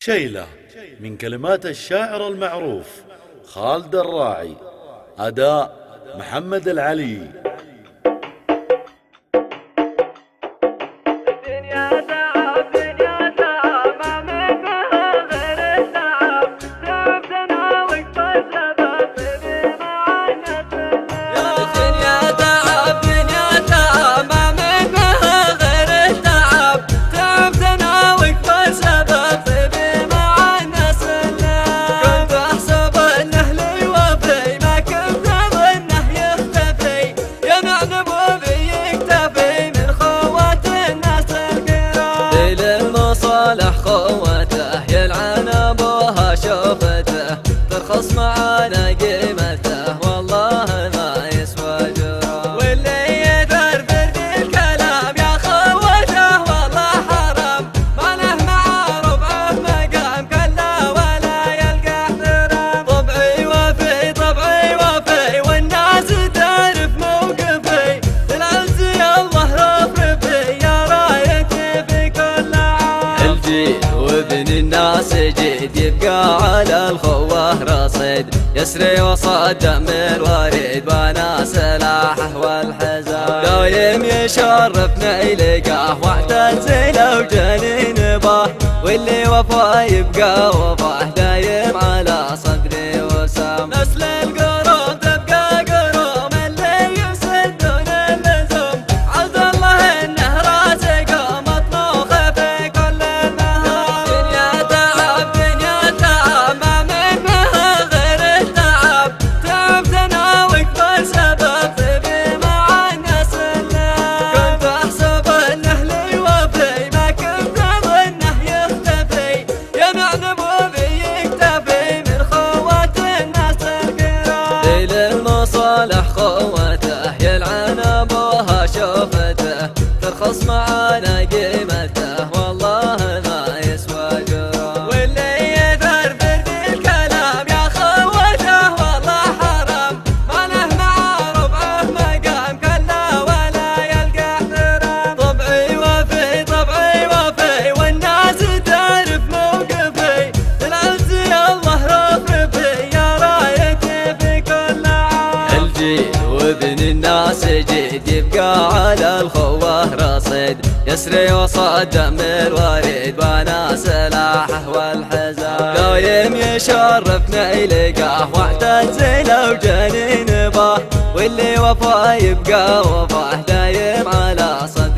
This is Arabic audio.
شيلة من كلمات الشاعر المعروف خالد الراعي، أداء محمد العلي. خوته يلعن ابوها شوفته ترخص معانا قيمته والله ما يسوى جرام، واللي يدر برد الكلام يا خوته والله حرام، ما له مع ربعه مقام كلا ولا يلقى احترام. طبعي وفي طبعي وفي والناس تعرف موقفي، بالعز يالله رفرفي يا رايتي في كل عام. الجيل وابن الناس جيد يبقى على الخوه رصيد، يسري وصد دم الوريد وانا سلاحه والحزام، دايم يشرفنا يلقاه واعتزله وجنين باه، واللي وفاه يبقى وفاه دايم على صدري وسام. نسل القروم تبقى قروم اللي يسدون اللزوم، عز الله انه رازقهم مطموخه في كل المهام. دنيا تعب ما منها غير التعب، تعبتنا وقبل سبب طيبي مع الناس اللام. كنت احسب انه لي وفي ما كنت اظنه يختفي، يمعن بوبي يكتفي من خوات الناس الكرام. ليل المصالح خوته يلعن ابوها شوفته ترخص معانا قيمته والله ما يسوى جرام، واللي يدر برد الكلام يا خوته والله حرام، ما له مع ربعه مقام كلا ولا يلقى احترام. طبعي وفي طبعي وفي والناس تعرف موقفي، بالعز يالله رفرفي يا رايتي في كل عام. الجيل وابن الناس جيد يبقى على الخوه رصيد، يسري وصد دم الوريد وانا سلاحه والحزام، دايم يشرفنا يلقاه واعتزله وجنين باه، واللي وفاه يبقى وفاه دايم على صدره.